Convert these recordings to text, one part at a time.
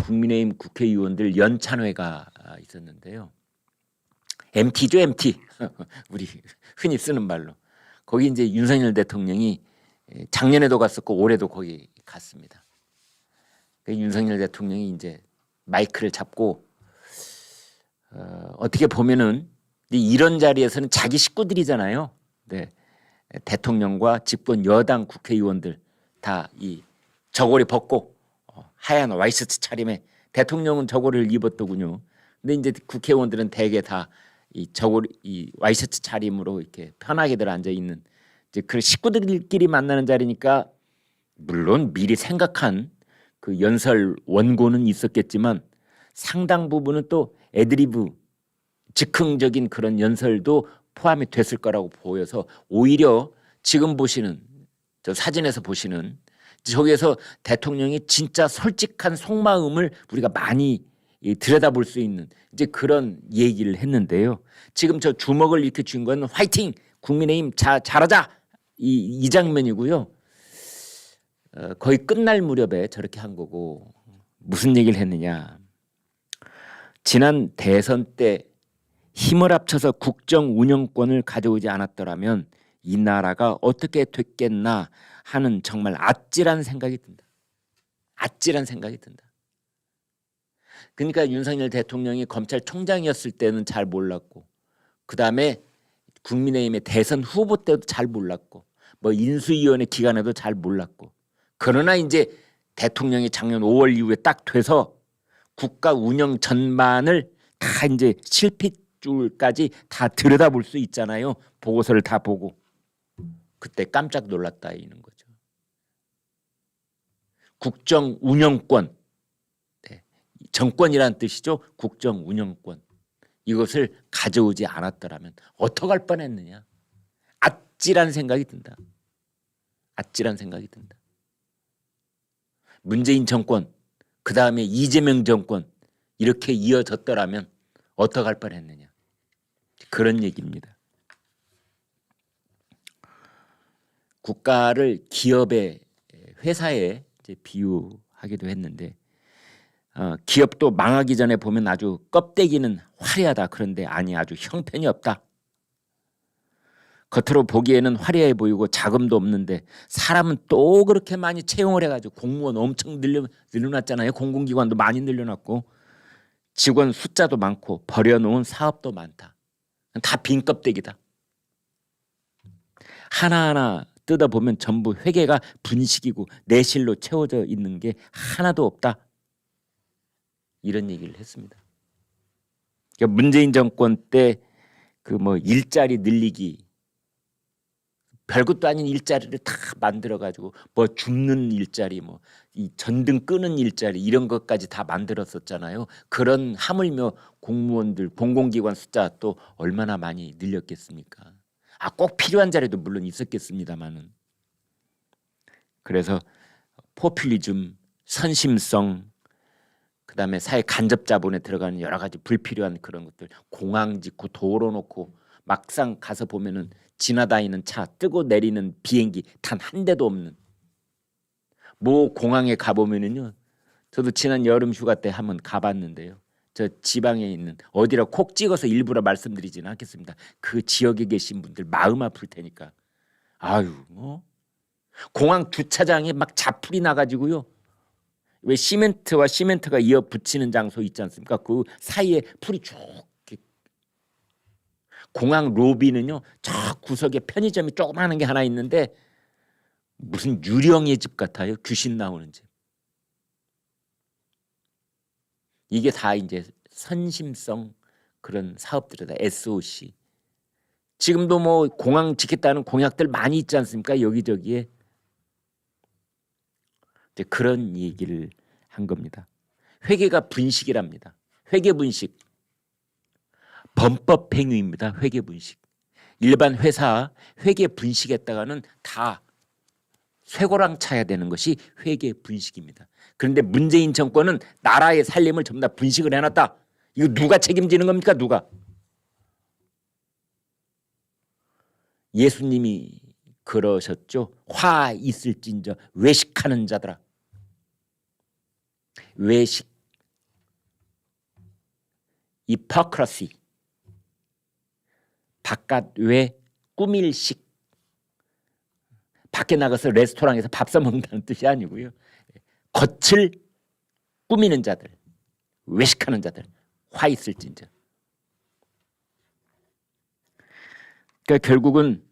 국민의힘 국회의원들 연찬회가 있었는데요. MT죠, MT. 우리 흔히 쓰는 말로. 거기 이제 윤석열 대통령이 작년에도 갔었고 올해도 거기 갔습니다. 윤석열 대통령이 이제 마이크를 잡고 어떻게 보면은 이런 자리에서는 자기 식구들이잖아요. 네. 대통령과 집권 여당 국회의원들 다 이 저고리 벗고 하얀 와이셔츠 차림에 대통령은 저고리를 입었더군요. 근데 이제 국회의원들은 대개 다 이 저고리 이 와이셔츠 차림으로 이렇게 편하게들 앉아 있는 이제 그 식구들끼리 만나는 자리니까 물론 미리 생각한 그 연설 원고는 있었겠지만 상당 부분은 또 애드리브 즉흥적인 그런 연설도 포함이 됐을 거라고 보여서 오히려 지금 보시는 저 사진에서 보시는 저기에서 대통령이 진짜 솔직한 속마음을 우리가 많이 들여다볼 수 있는 이제 그런 얘기를 했는데요. 지금 저 주먹을 이렇게 쥔 건 화이팅 국민의힘 잘하자 이 장면이고요. 거의 끝날 무렵에 저렇게 한 거고 무슨 얘기를 했느냐. 지난 대선 때 힘을 합쳐서 국정 운영권을 가져오지 않았더라면 이 나라가 어떻게 됐겠나 하는 정말 아찔한 생각이 든다. 아찔한 생각이 든다. 그러니까 윤석열 대통령이 검찰총장이었을 때는 잘 몰랐고 그다음에 국민의힘의 대선 후보 때도 잘 몰랐고 뭐 인수위원회 기간에도 잘 몰랐고 그러나 이제 대통령이 작년 5월 이후에 딱 돼서 국가 운영 전반을 다 이제 실핏줄까지 다 들여다볼 수 있잖아요. 보고서를 다 보고 그때 깜짝 놀랐다 이는 거죠. 국정 운영권, 네. 정권이란 뜻이죠. 국정 운영권 이것을 가져오지 않았더라면 어떡할 뻔했느냐. 아찔한 생각이 든다. 아찔한 생각이 든다. 문재인 정권, 그 다음에 이재명 정권 이렇게 이어졌더라면 어떡할 뻔했느냐. 그런 얘기입니다. 국가를 기업의 회사에 이제 비유하기도 했는데 기업도 망하기 전에 보면 아주 껍데기는 화려하다. 그런데 아니 아주 형편이 없다. 겉으로 보기에는 화려해 보이고 자금도 없는데 사람은 또 그렇게 많이 채용을 해가지고 공무원 엄청 늘려놨잖아요. 공공기관도 많이 늘려놨고 직원 숫자도 많고 버려놓은 사업도 많다. 다 빈 껍데기다. 하나하나 뜯어보면 전부 회계가 분식이고 내실로 채워져 있는 게 하나도 없다. 이런 얘기를 했습니다. 그러니까 문재인 정권 때 그 뭐 일자리 늘리기 별것도 아닌 일자리를 다 만들어 가지고 뭐 줍는 일자리 뭐 이 전등 끄는 일자리 이런 것까지 다 만들었었잖아요. 그런 하물며 공무원들 공공기관 숫자 또 얼마나 많이 늘렸겠습니까? 꼭 필요한 자리도 물론 있었겠습니다만은. 그래서 포퓰리즘, 선심성, 그다음에 사회 간접 자본에 들어가는 여러 가지 불필요한 그런 것들, 공항 짓고 도로 놓고 막상 가서 보면은 지나다니는 차, 뜨고 내리는 비행기 단 한 대도 없는. 뭐 공항에 가보면은요, 저도 지난 여름 휴가 때 한번 가봤는데요. 저 지방에 있는 어디라 콕 찍어서 일부러 말씀드리지는 않겠습니다. 그 지역에 계신 분들 마음 아플 테니까. 아유, 뭐 공항 주차장에 막 자풀이 나가지고요. 왜 시멘트와 시멘트가 이어 붙이는 장소 있지 않습니까? 그 사이에 풀이 쭉. 공항 로비는요, 저 구석에 편의점이 조그마한 게 하나 있는데 무슨 유령의 집 같아요. 귀신 나오는 집. 이게 다 이제 선심성 그런 사업들이다. SOC. 지금도 뭐 공항 짓겠다는 공약들 많이 있지 않습니까? 여기저기에. 이제 그런 얘기를 한 겁니다. 회계가 분식이랍니다. 회계 분식. 범법 행위입니다. 회계 분식. 일반 회사 회계 분식했다가는 다 쇠고랑 차야 되는 것이 회계 분식입니다. 그런데 문재인 정권은 나라의 살림을 전부 다 분식을 해놨다. 이거 누가 책임지는 겁니까? 누가? 예수님이 그러셨죠. 화 있을진저 외식하는 자들아. 외식, 히포크라시, 바깥 외 꾸밀식, 밖에 나가서 레스토랑에서 밥 사 먹는다는 뜻이 아니고요. 겉을 꾸미는 자들, 외식하는 자들, 화 있을진저. 그러니까 결국은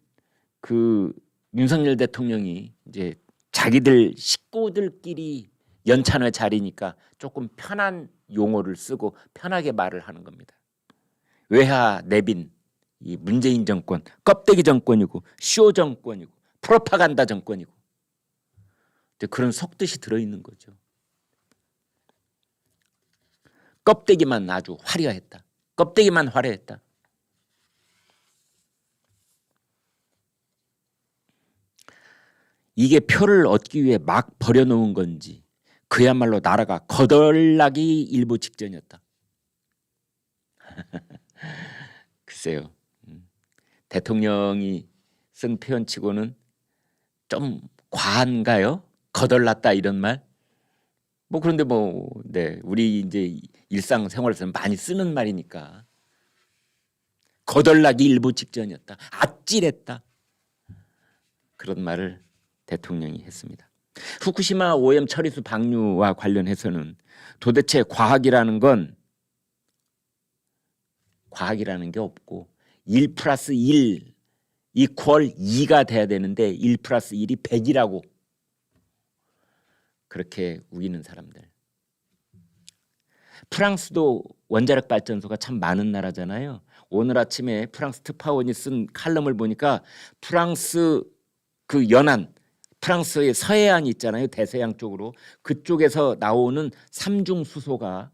그 윤석열 대통령이 이제 자기들 식구들끼리 연찬회 자리니까 조금 편한 용어를 쓰고 편하게 말을 하는 겁니다. 외화 내빈 이 문재인 정권, 껍데기 정권이고 쇼 정권이고 프로파간다 정권이고 그런 속뜻이 들어있는 거죠. 껍데기만 아주 화려했다. 껍데기만 화려했다. 이게 표를 얻기 위해 막 버려놓은 건지 그야말로 나라가 거덜나기 일보 직전이었다. 글쎄요. 대통령이 쓴 표현치고는 좀 과한가요? 거덜났다 이런 말? 뭐 그런데 뭐 네, 우리 이제 일상생활에서는 많이 쓰는 말이니까 거덜나기 일보 직전이었다. 아찔했다. 그런 말을 대통령이 했습니다. 후쿠시마 오염 처리수 방류와 관련해서는 도대체 과학이라는 게 없고 1+1 이퀄 2가 돼야 되는데 1+1이 100이라고 그렇게 우기는 사람들. 프랑스도 원자력 발전소가 참 많은 나라잖아요. 오늘 아침에 프랑스 특파원이 쓴 칼럼을 보니까 프랑스 그 연안, 프랑스의 서해안이 있잖아요. 대서양 쪽으로. 그쪽에서 나오는 삼중 수소가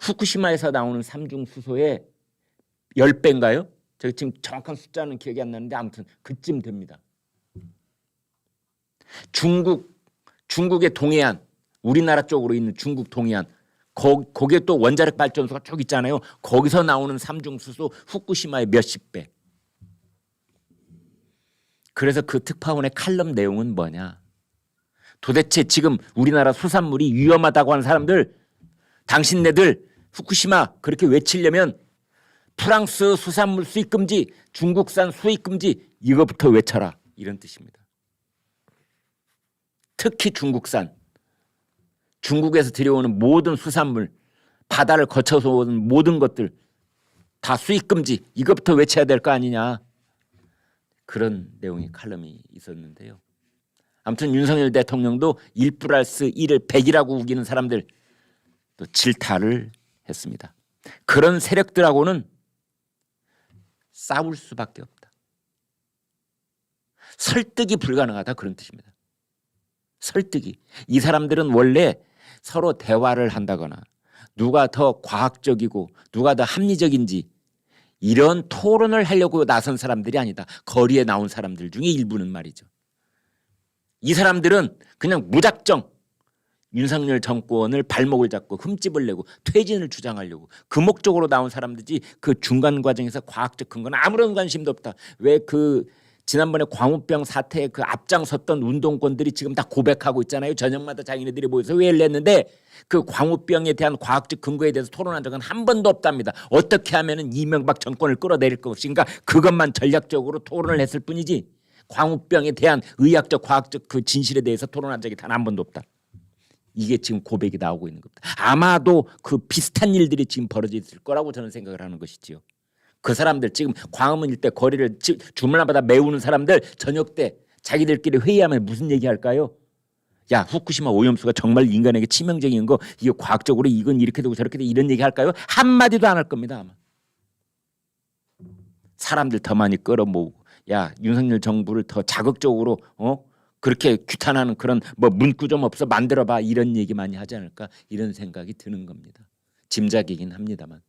후쿠시마에서 나오는 삼중 수소의 10배인가요? 제가 지금 정확한 숫자는 기억이 안 나는데 아무튼 그쯤 됩니다. 중국의 동해안, 우리나라 쪽으로 있는 중국 동해안, 거기에 또 원자력 발전소가 쭉 있잖아요. 거기서 나오는 삼중수소 후쿠시마의 몇십 배. 그래서 그 특파원의 칼럼 내용은 뭐냐? 도대체 지금 우리나라 수산물이 위험하다고 하는 사람들, 당신네들 후쿠시마 그렇게 외치려면 프랑스 수산물 수입 금지, 중국산 수입 금지 이거부터 외쳐라 이런 뜻입니다. 특히 중국산, 중국에서 들여오는 모든 수산물, 바다를 거쳐서 오는 모든 것들 다 수입 금지 이것부터 외쳐야 될 거 아니냐. 그런 내용의 칼럼이 있었는데요. 아무튼 윤석열 대통령도 1+1을 100이라고 우기는 사람들 또 질타를 했습니다. 그런 세력들하고는 싸울 수밖에 없다. 설득이 불가능하다 그런 뜻입니다. 설득이. 이 사람들은 원래 서로 대화를 한다거나 누가 더 과학적이고 누가 더 합리적인지 이런 토론을 하려고 나선 사람들이 아니다. 거리에 나온 사람들 중에 일부는 말이죠. 이 사람들은 그냥 무작정 윤석열 정권을 발목을 잡고 흠집을 내고 퇴진을 주장하려고 그 목적으로 나온 사람들이지 그 중간 과정에서 과학적 근거는 아무런 관심도 없다. 왜 그 지난번에 광우병 사태에 그 앞장섰던 운동권들이 지금 다 고백하고 있잖아요. 저녁마다 자기네들이 모여서 회의를 했는데 그 광우병에 대한 과학적 근거에 대해서 토론한 적은 한 번도 없답니다. 어떻게 하면은 이명박 정권을 끌어내릴 것인가 그것만 전략적으로 토론을 했을 뿐이지 광우병에 대한 의학적 과학적 그 진실에 대해서 토론한 적이 단 한 번도 없다. 이게 지금 고백이 나오고 있는 겁니다. 아마도 그 비슷한 일들이 지금 벌어져 있을 거라고 저는 생각을 하는 것이지요. 그 사람들 지금 광화문 일대 거리를 주말마다 메우는 사람들 저녁 때 자기들끼리 회의하면 무슨 얘기할까요? 야 후쿠시마 오염수가 정말 인간에게 치명적인 거 이게 과학적으로 이건 이렇게 되고 저렇게 되고 이런 얘기 할까요? 한마디도 안 할 겁니다. 아마. 사람들 더 많이 끌어모으고 야 윤석열 정부를 더 자극적으로 그렇게 규탄하는 그런 뭐 문구 좀 없어 만들어봐 이런 얘기 많이 하지 않을까 이런 생각이 드는 겁니다. 짐작이긴 합니다만.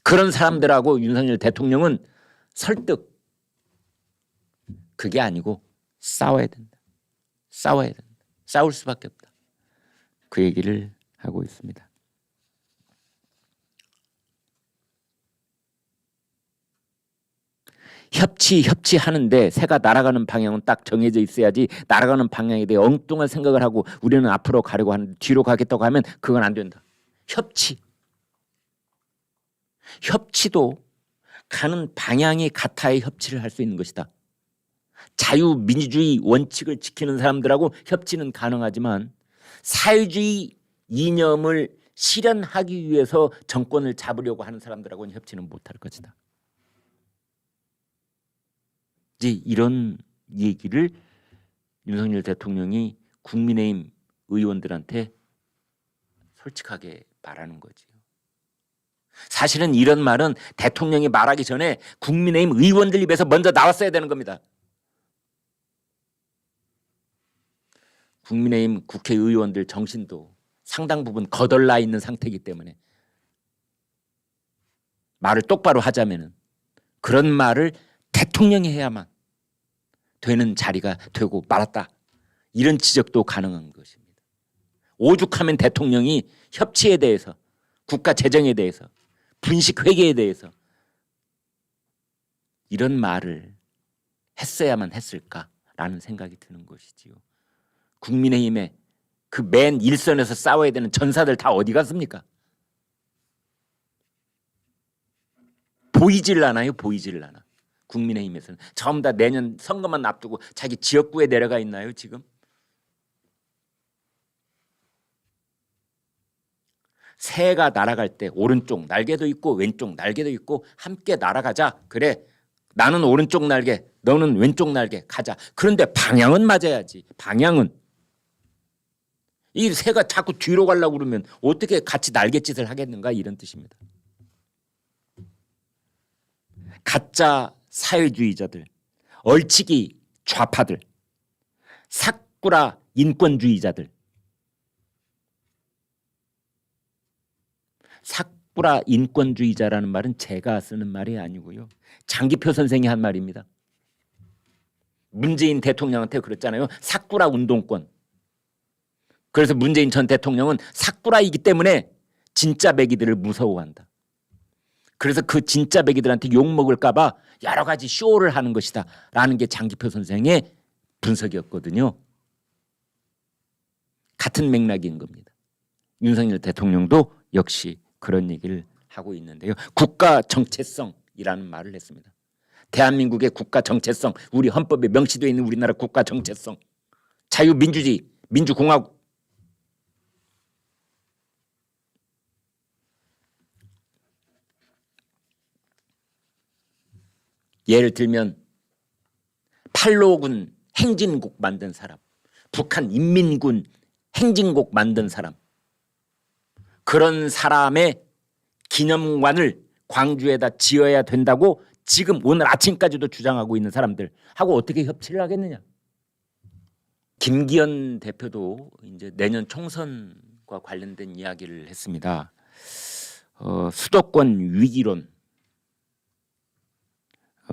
그런 사람들하고 윤석열 대통령은 설득 그게 아니고 싸워야 된다. 싸워야 된다. 싸울 수밖에 없다. 그 얘기를 하고 있습니다. 협치하는데 새가 날아가는 방향은 딱 정해져 있어야지 날아가는 방향에 대해 엉뚱한 생각을 하고 우리는 앞으로 가려고 하는데 뒤로 가겠다고 하면 그건 안 된다. 협치. 협치도 가는 방향이 같아야 협치를 할 수 있는 것이다. 자유민주주의 원칙을 지키는 사람들하고 협치는 가능하지만 사회주의 이념을 실현하기 위해서 정권을 잡으려고 하는 사람들하고는 협치는 못할 것이다. 이제 이런 얘기를 윤석열 대통령이 국민의힘 의원들한테 솔직하게 말하는 거지요. 사실은 이런 말은 대통령이 말하기 전에 국민의힘 의원들 입에서 먼저 나왔어야 되는 겁니다. 국민의힘 국회의원들 정신도 상당 부분 거덜나 있는 상태이기 때문에 말을 똑바로 하자면은 그런 말을 대통령이 해야만 되는 자리가 되고 말았다. 이런 지적도 가능한 것입니다. 오죽하면 대통령이 협치에 대해서, 국가 재정에 대해서, 분식 회계에 대해서 이런 말을 했어야만 했을까라는 생각이 드는 것이지요. 국민의힘에 그 맨 일선에서 싸워야 되는 전사들 다 어디 갔습니까? 보이질 않아요. 보이질 않아. 국민의힘에서는 전부 다 내년 선거만 앞두고 자기 지역구에 내려가 있나요 지금? 새가 날아갈 때 오른쪽 날개도 있고 왼쪽 날개도 있고 함께 날아가자. 그래, 나는 오른쪽 날개, 너는 왼쪽 날개 가자. 그런데 방향은 맞아야지. 방향은. 이 새가 자꾸 뒤로 가려고 그러면 어떻게 같이 날갯짓을 하겠는가, 이런 뜻입니다. 가짜 사회주의자들, 얼치기 좌파들, 사꾸라 인권주의자들. 사꾸라 인권주의자라는 말은 제가 쓰는 말이 아니고요. 장기표 선생이 한 말입니다. 문재인 대통령한테 그랬잖아요. 사꾸라 운동권. 그래서 문재인 전 대통령은 사꾸라이기 때문에 진짜 배기들을 무서워한다. 그래서 그 진짜 배기들한테 욕먹을까 봐 여러 가지 쇼를 하는 것이다 라는 게 장기표 선생의 분석이었거든요. 같은 맥락인 겁니다. 윤석열 대통령도 역시 그런 얘기를 하고 있는데요. 국가 정체성이라는 말을 했습니다. 대한민국의 국가 정체성, 우리 헌법에 명시되어 있는 우리나라 국가 정체성, 자유민주주의, 민주공화국. 예를 들면 팔로군 행진곡 만든 사람, 북한 인민군 행진곡 만든 사람, 그런 사람의 기념관을 광주에다 지어야 된다고 지금 오늘 아침까지도 주장하고 있는 사람들하고 어떻게 협치를 하겠느냐. 김기현 대표도 이제 내년 총선과 관련된 이야기를 했습니다. 수도권 위기론,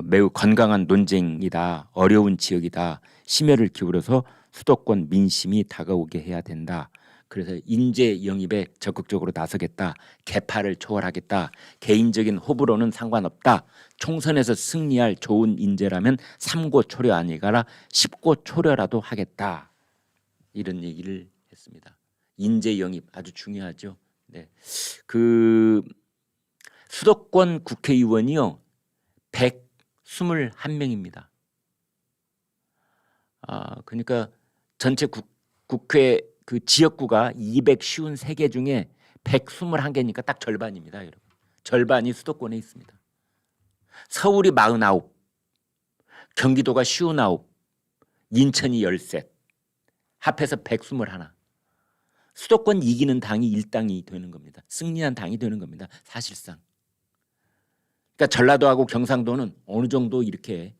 매우 건강한 논쟁이다. 어려운 지역이다. 심혈을 기울여서 수도권 민심이 다가오게 해야 된다. 그래서 인재 영입에 적극적으로 나서겠다. 계파를 초월하겠다. 개인적인 호불호는 상관없다. 총선에서 승리할 좋은 인재라면 삼고초려 아니가라 10고초려라도 하겠다. 이런 얘기를 했습니다. 인재 영입 아주 중요하죠. 네. 그 수도권 국회의원이요 121명입니다. 그러니까 전체 국회 그 지역구가 253개 중에 121개니까 딱 절반입니다, 여러분. 절반이 수도권에 있습니다. 서울이 49, 경기도가 59, 인천이 13, 합해서 121. 수도권 이기는 당이 1당이 되는 겁니다. 승리한 당이 되는 겁니다, 사실상. 그러니까 전라도하고 경상도는 어느 정도 이렇게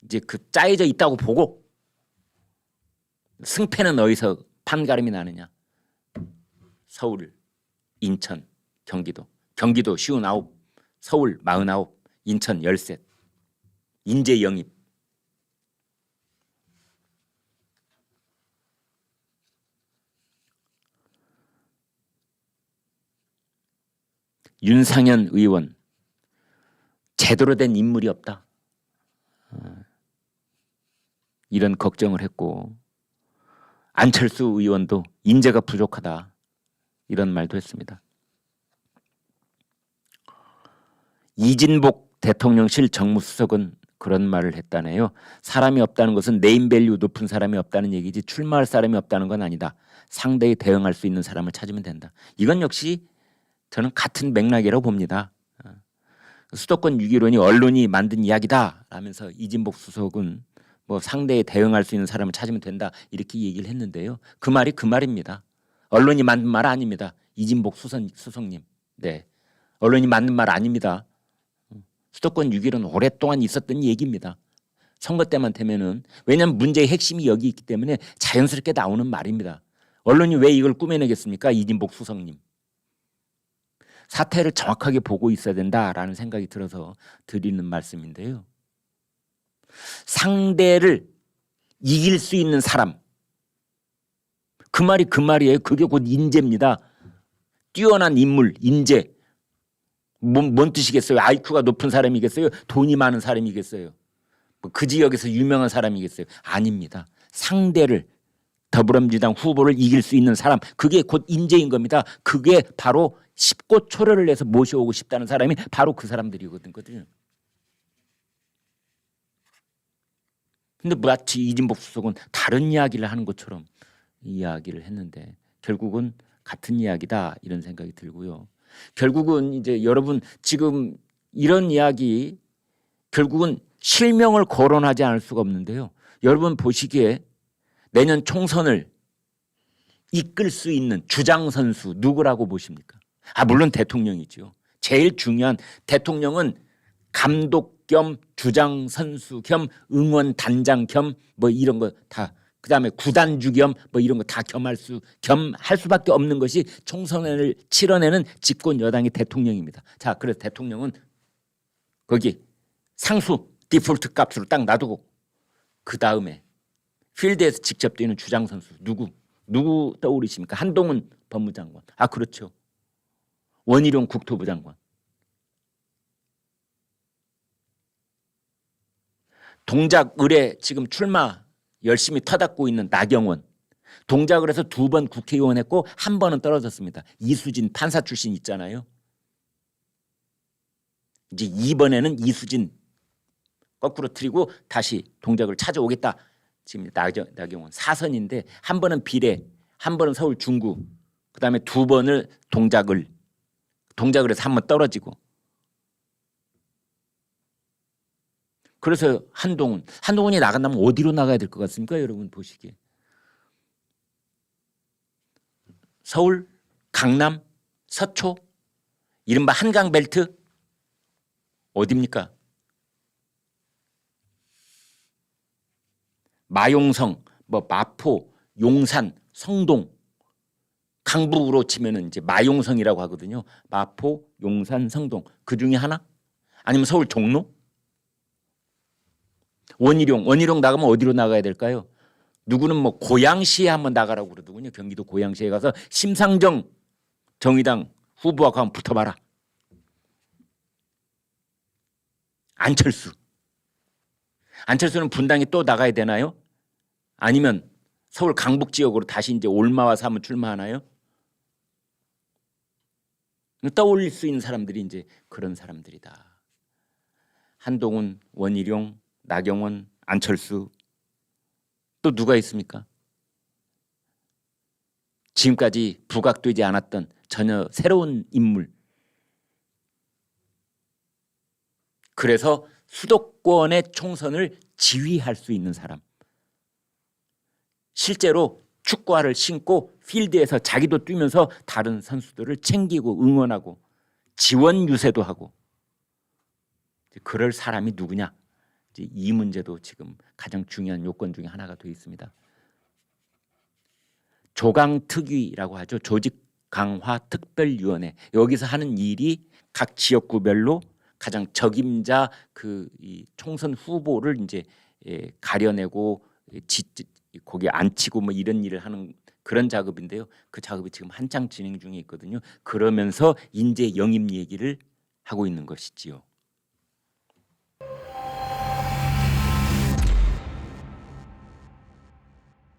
이제 그 짜여져 있다고 보고 승패는 어디서 판가름이 나느냐. 서울, 인천, 경기도 59, 서울 49, 인천 13. 인재 영입. 윤상현 의원 제대로 된 인물이 없다. 이런 걱정을 했고 안철수 의원도 인재가 부족하다. 이런 말도 했습니다. 이진복 대통령실 정무수석은 그런 말을 했다네요. 사람이 없다는 것은 네임밸류 높은 사람이 없다는 얘기지 출마할 사람이 없다는 건 아니다. 상대에 대응할 수 있는 사람을 찾으면 된다. 이건 역시 저는 같은 맥락이라고 봅니다. 수도권 위기론이 언론이 만든 이야기다 라면서 이진복 수석은 뭐 상대에 대응할 수 있는 사람을 찾으면 된다 이렇게 얘기를 했는데요. 그 말이 그 말입니다. 언론이 만든 말 아닙니다. 이진복 수석님. 네, 언론이 만든 말 아닙니다. 수도권 위기론 오랫동안 있었던 얘기입니다. 선거 때만 되면은 왜냐하면 문제의 핵심이 여기 있기 때문에 자연스럽게 나오는 말입니다. 언론이 왜 이걸 꾸며내겠습니까? 이진복 수석님. 사태를 정확하게 보고 있어야 된다라는 생각이 들어서 드리는 말씀인데요. 상대를 이길 수 있는 사람. 그 말이 그 말이에요. 그게 곧 인재입니다. 뛰어난 인물, 인재. 뭔 뜻이겠어요? IQ가 높은 사람이겠어요? 돈이 많은 사람이겠어요? 그 지역에서 유명한 사람이겠어요? 아닙니다. 상대를 더불어민주당 후보를 이길 수 있는 사람, 그게 곧 인재인 겁니다. 그게 바로 십고초려를 해서 모셔오고 싶다는 사람이 바로 그 사람들이거든요. 근데 마치 이진복 수석은 다른 이야기를 하는 것처럼 이야기를 했는데 결국은 같은 이야기다 이런 생각이 들고요. 결국은 이제 여러분 지금 이런 이야기 결국은 실명을 거론하지 않을 수가 없는데요. 여러분 보시기에 내년 총선을 이끌 수 있는 주장 선수 누구라고 보십니까? 물론 대통령이죠. 제일 중요한 대통령은 감독 겸 주장 선수 겸 응원 단장 겸 뭐 이런 거 다 그다음에 구단주 겸 뭐 이런 거 다 겸할 수밖에 없는 것이 총선을 치러내는 집권 여당의 대통령입니다. 자, 그래서 대통령은 거기 상수 디폴트 값으로 딱 놔두고 그 다음에 필드에서 직접 뛰는 주장 선수 누구 떠오르십니까? 한동훈 법무장관. 그렇죠. 원희룡 국토부 장관. 동작을에 지금 출마 열심히 터닫고 있는 나경원. 동작을에서 2번 국회의원 했고 1번은 떨어졌습니다. 이수진 판사 출신 있잖아요. 이제 2번에는 이수진 거꾸로 틀리고 다시 동작을 찾아오겠다. 지금 나경원 4선인데 1번은 비례, 1번은 서울 중구, 그다음에 2번을 동작을에서 1번 떨어지고. 그래서 한동훈이 나간다면 어디로 나가야 될 것 같습니까? 여러분 보시기에. 서울, 강남, 서초, 이른바 한강벨트 어디입니까? 마용성, 마포, 용산, 성동, 강북으로 치면은 이제 마용성이라고 하거든요. 마포, 용산, 성동 그 중에 하나? 아니면 서울 종로? 원희룡 나가면 어디로 나가야 될까요? 누구는 고양시에 한번 나가라고 그러더군요. 경기도 고양시에 가서 심상정 정의당 후보하고 한번 붙어봐라. 안철수는 분당에 또 나가야 되나요? 아니면 서울 강북 지역으로 다시 이제 올마와서 한번 출마하나요? 떠올릴 수 있는 사람들이 이제 그런 사람들이다. 한동훈, 원희룡, 나경원, 안철수 또 누가 있습니까? 지금까지 부각되지 않았던 전혀 새로운 인물. 그래서 수도권의 총선을 지휘할 수 있는 사람. 실제로 축구화를 신고 필드에서 자기도 뛰면서 다른 선수들을 챙기고 응원하고 지원 유세도 하고. 그럴 사람이 누구냐? 이 문제도 지금 가장 중요한 요건 중에 하나가 되어 있습니다. 조강특위라고 하죠. 조직강화특별위원회. 여기서 하는 일이 각 지역구별로 가장 적임자 이 총선 후보를 이제 가려내고 거기에 앉히고 뭐 이런 일을 하는 그런 작업인데요. 그 작업이 지금 한창 진행 중에 있거든요. 그러면서 인재 영입 얘기를 하고 있는 것이지요.